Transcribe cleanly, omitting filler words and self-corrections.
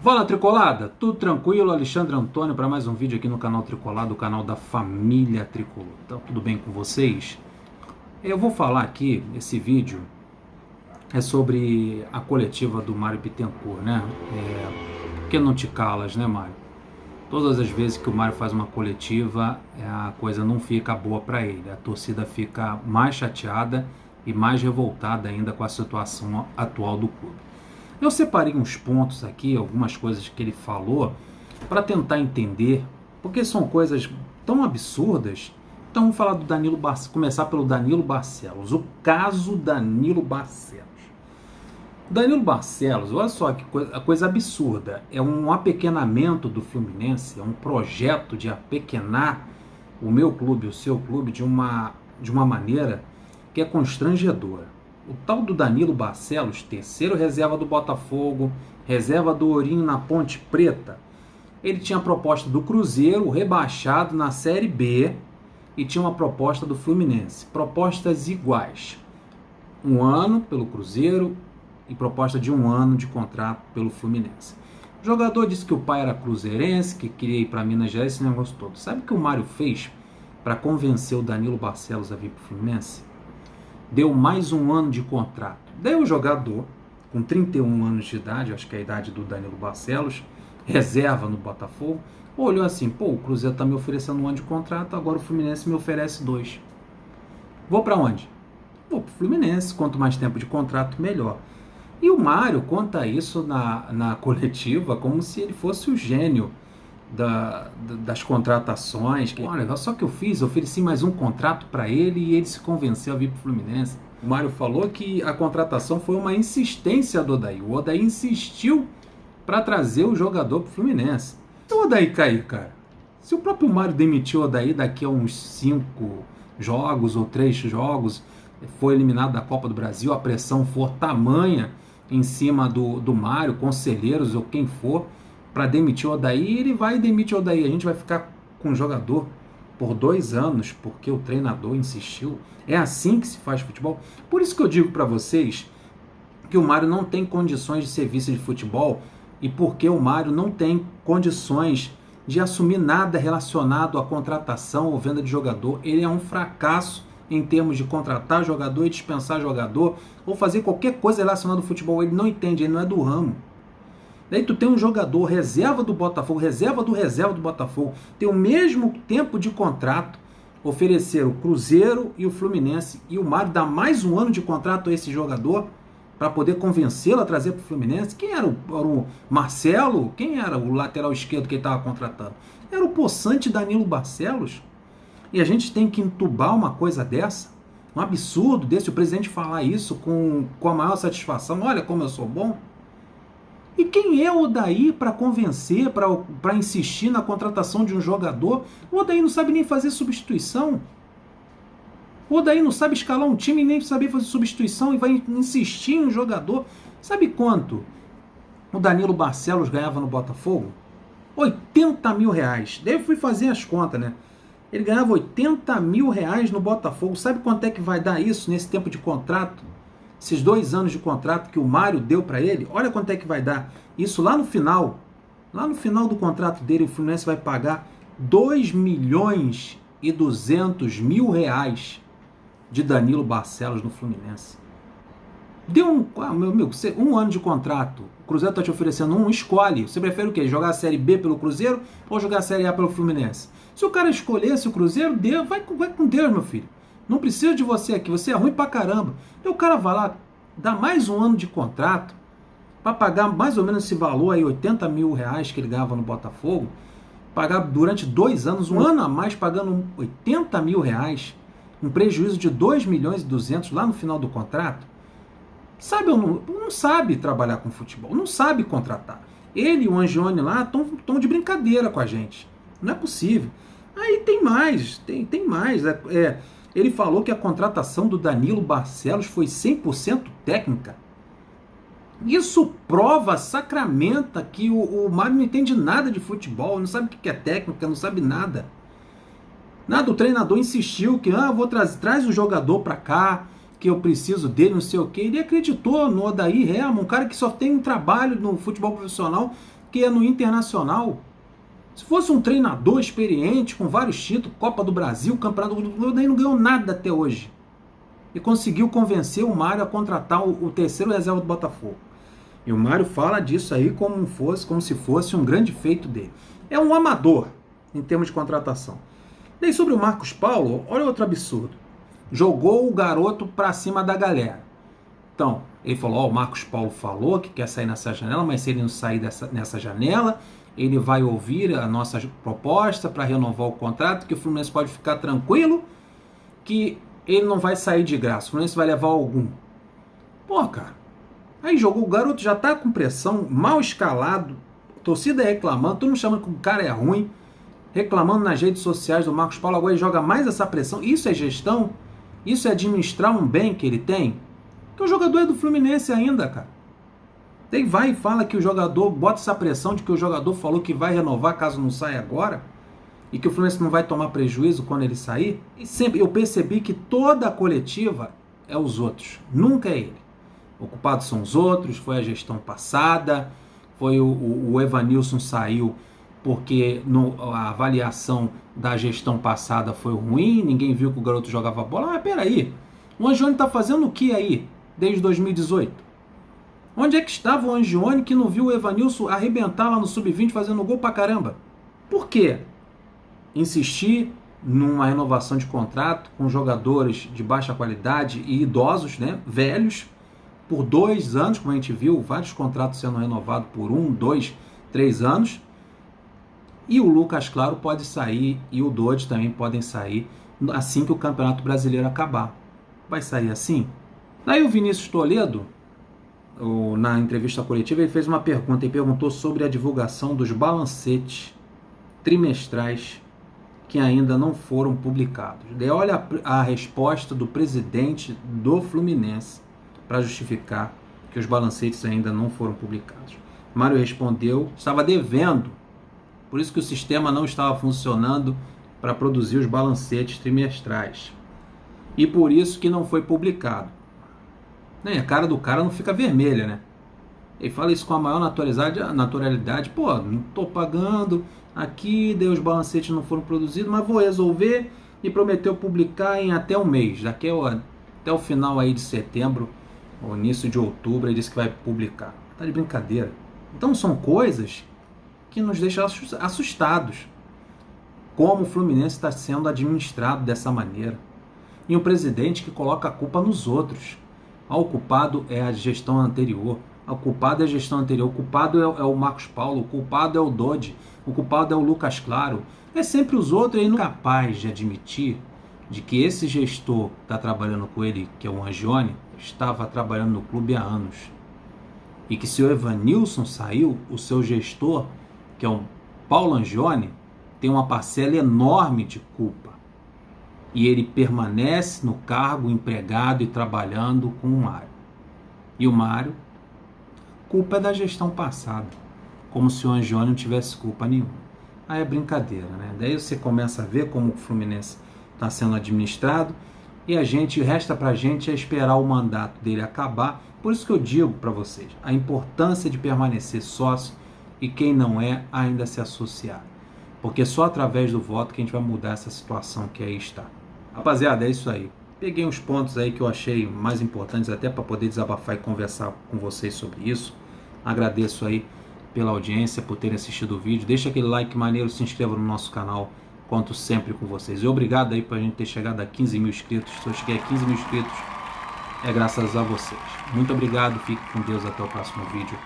Fala Tricolada, tudo tranquilo? Alexandre Antônio para mais um vídeo aqui no canal Tricolado, o canal da família Tricolor. Então, tudo bem com vocês? Eu vou falar aqui, esse vídeo é sobre a coletiva do Mário Bittencourt, né? Por que não te calas, né, Mário? Todas as vezes que o Mário faz uma coletiva, a coisa não fica boa para ele. A torcida fica mais chateada e mais revoltada ainda com a situação atual do clube. Eu separei uns pontos aqui, algumas coisas que ele falou, para tentar entender, porque são coisas tão absurdas. Então vamos falar do Danilo Barcelos, começar pelo Danilo Barcelos, o caso Danilo Barcelos. Danilo Barcelos, olha só que coisa absurda, é um apequenamento do Fluminense, é um projeto de apequenar o meu clube, o seu clube, de uma maneira que é constrangedora. O tal do Danilo Barcelos, terceiro reserva do Botafogo, reserva do Ourinho na Ponte Preta, ele tinha a proposta do Cruzeiro, rebaixado na Série B, e tinha uma proposta do Fluminense. Propostas iguais. 1 ano pelo Cruzeiro e proposta de 1 ano de contrato pelo Fluminense. O jogador disse que o pai era cruzeirense, que queria ir para Minas Gerais, esse negócio todo. Sabe o que o Mário fez para convencer o Danilo Barcelos a vir para o Fluminense? Deu mais 1 ano de contrato. Daí o jogador, com 31 anos de idade, acho que é a idade do Danilo Barcelos, reserva no Botafogo, olhou assim, pô, o Cruzeiro está me oferecendo 1 ano de contrato, agora o Fluminense me oferece 2. Vou para onde? Vou para o Fluminense, quanto mais tempo de contrato, melhor. E o Mário conta isso na coletiva como se ele fosse o gênio das contratações. Olha, só que eu fiz, ofereci mais um contrato para ele e ele se convenceu a vir para o Fluminense. O Mário falou que a contratação foi uma insistência do Odair. O Odair insistiu para trazer o jogador para o Fluminense. Se o Odair cair, cara, se o próprio Mário demitiu o Odair daqui a uns 5 jogos ou 3 jogos, foi eliminado da Copa do Brasil, a pressão for tamanha em cima do Mário, conselheiros ou quem for, para demitir o Odair, ele vai demitir o Odair. A gente vai ficar com o jogador por 2 anos, porque o treinador insistiu. É assim que se faz futebol. Por isso que eu digo para vocês que o Mário não tem condições de ser vice de futebol e porque o Mário não tem condições de assumir nada relacionado à contratação ou venda de jogador. Ele é um fracasso em termos de contratar jogador e dispensar jogador ou fazer qualquer coisa relacionada ao futebol. Ele não entende, ele não é do ramo. Daí tu tem um jogador reserva do Botafogo, reserva do Botafogo, tem o mesmo tempo de contrato, oferecer o Cruzeiro e o Fluminense, e o Mário dá mais 1 ano de contrato a esse jogador para poder convencê-lo a trazer para o Fluminense. Quem era o Marcelo? Quem era o lateral esquerdo que ele estava contratando? Era o possante Danilo Barcelos. E a gente tem que entubar uma coisa dessa? Um absurdo desse, o presidente falar isso com a maior satisfação. Olha como eu sou bom. E quem é o Odair para convencer, para insistir na contratação de um jogador? O Odair não sabe nem fazer substituição. O Odair não sabe escalar um time e nem saber fazer substituição e vai insistir em um jogador. Sabe quanto o Danilo Barcelos ganhava no Botafogo? 80 mil reais. Daí eu fui fazer as contas, né? Ele ganhava 80 mil reais no Botafogo. Sabe quanto é que vai dar isso nesse tempo de contrato? Esses 2 anos de contrato que o Mário deu para ele, olha quanto é que vai dar. Isso lá no final do contrato dele, o Fluminense vai pagar 2.200.000 reais de Danilo Barcelos no Fluminense. Deu meu amigo, 1 ano de contrato, o Cruzeiro está te oferecendo escolhe. Você prefere o quê? Jogar a Série B pelo Cruzeiro ou jogar a Série A pelo Fluminense? Se o cara escolhesse o Cruzeiro, vai com Deus, meu filho. Não precisa de você aqui, você é ruim pra caramba. E o cara vai lá, dá mais 1 ano de contrato, para pagar mais ou menos esse valor aí, 80 mil reais que ele ganhava no Botafogo, pagar durante 2 anos, 1 ano a mais, pagando 80 mil reais, um prejuízo de 2.200.000 lá no final do contrato. Sabe ou não sabe trabalhar com futebol, não sabe contratar. Ele e o Angione lá estão de brincadeira com a gente. Não é possível. Aí tem mais. Ele falou que a contratação do Danilo Barcelos foi 100% técnica. Isso prova, sacramenta que o Mário não entende nada de futebol, não sabe o que é técnica, não sabe nada. O treinador insistiu que traz o jogador para cá, que eu preciso dele, não sei o quê. Ele acreditou no Odair Helma, um cara que só tem um trabalho no futebol profissional porque é no Internacional. Se fosse um treinador experiente, com vários títulos, Copa do Brasil, Campeonato do Mundo, ele não ganhou nada até hoje. E conseguiu convencer o Mário a contratar o terceiro reserva do Botafogo. E o Mário fala disso aí como se fosse um grande feito dele. É um amador em termos de contratação. E aí sobre o Marcos Paulo, olha outro absurdo. Jogou o garoto pra cima da galera. Então, ele falou, o Marcos Paulo falou que quer sair nessa janela, mas se ele não sair nessa janela, ele vai ouvir a nossa proposta para renovar o contrato, que o Fluminense pode ficar tranquilo, que ele não vai sair de graça, o Fluminense vai levar algum. Pô, cara, aí jogou, o garoto já tá com pressão, mal escalado, torcida reclamando, todo mundo chamando que o cara é ruim, reclamando nas redes sociais do Marcos Paulo, agora ele joga mais essa pressão. Isso é gestão? Isso é administrar um bem que ele tem? Que o jogador é do Fluminense ainda, cara. Daí vai e fala que o jogador, bota essa pressão de que o jogador falou que vai renovar caso não saia agora, e que o Fluminense não vai tomar prejuízo quando ele sair. E sempre eu percebi que toda a coletiva é os outros, nunca é ele. O culpado são os outros, foi a gestão passada, foi o Evanilson saiu porque a avaliação da gestão passada foi ruim, ninguém viu que o garoto jogava bola. Mas peraí, o Angione tá fazendo o que aí, desde 2018? Onde é que estava o Angione que não viu o Evanilson arrebentar lá no Sub-20 fazendo gol pra caramba? Por quê? Insistir numa renovação de contrato com jogadores de baixa qualidade e idosos, né, velhos, por 2 anos, como a gente viu, vários contratos sendo renovados por 1, 2, 3 anos, e o Lucas Claro pode sair, e o Dodge também podem sair, assim que o Campeonato Brasileiro acabar. Vai sair assim? Daí o Vinícius Toledo, na entrevista coletiva, ele fez uma pergunta, ele perguntou sobre a divulgação dos balancetes trimestrais que ainda não foram publicados. Daí olha a resposta do presidente do Fluminense para justificar que os balancetes ainda não foram publicados. Mário respondeu, estava devendo, por isso que o sistema não estava funcionando para produzir os balancetes trimestrais. E por isso que não foi publicado. A cara do cara não fica vermelha, né? Ele fala isso com a maior naturalidade. Pô, não tô pagando aqui, daí os balancetes não foram produzidos, mas vou resolver, e prometeu publicar em até um mês. Até o final aí de setembro, ou início de outubro, ele disse que vai publicar. Tá de brincadeira. Então são coisas que nos deixam assustados. Como o Fluminense está sendo administrado dessa maneira. E um presidente que coloca a culpa nos outros. O culpado é a gestão anterior. O culpado é a gestão anterior. O culpado é o Marcos Paulo. O culpado é o Dodge. O culpado é o Lucas Claro. É sempre os outros. E não é capaz de admitir de que esse gestor que está trabalhando com ele, que é o Angione, estava trabalhando no clube há anos. E que se o Evanilson saiu, o seu gestor, que é o Paulo Angione, tem uma parcela enorme de culpa. E ele permanece no cargo, empregado e trabalhando com o Mário. E o Mário, culpa é da gestão passada, como se o Angione não tivesse culpa nenhuma. Aí é brincadeira, né? Daí você começa a ver como o Fluminense está sendo administrado, e resta pra gente é esperar o mandato dele acabar. Por isso que eu digo para vocês, a importância de permanecer sócio, e quem não é, ainda se associar. Porque só através do voto que a gente vai mudar essa situação que aí está. Rapaziada, é isso aí. Peguei uns pontos aí que eu achei mais importantes até para poder desabafar e conversar com vocês sobre isso. Agradeço aí pela audiência, por terem assistido o vídeo. Deixa aquele like maneiro, se inscreva no nosso canal. Conto sempre com vocês. E obrigado aí pra gente ter chegado a 15 mil inscritos. Se eu cheguei a 15 mil inscritos, é graças a vocês. Muito obrigado, fique com Deus, até o próximo vídeo.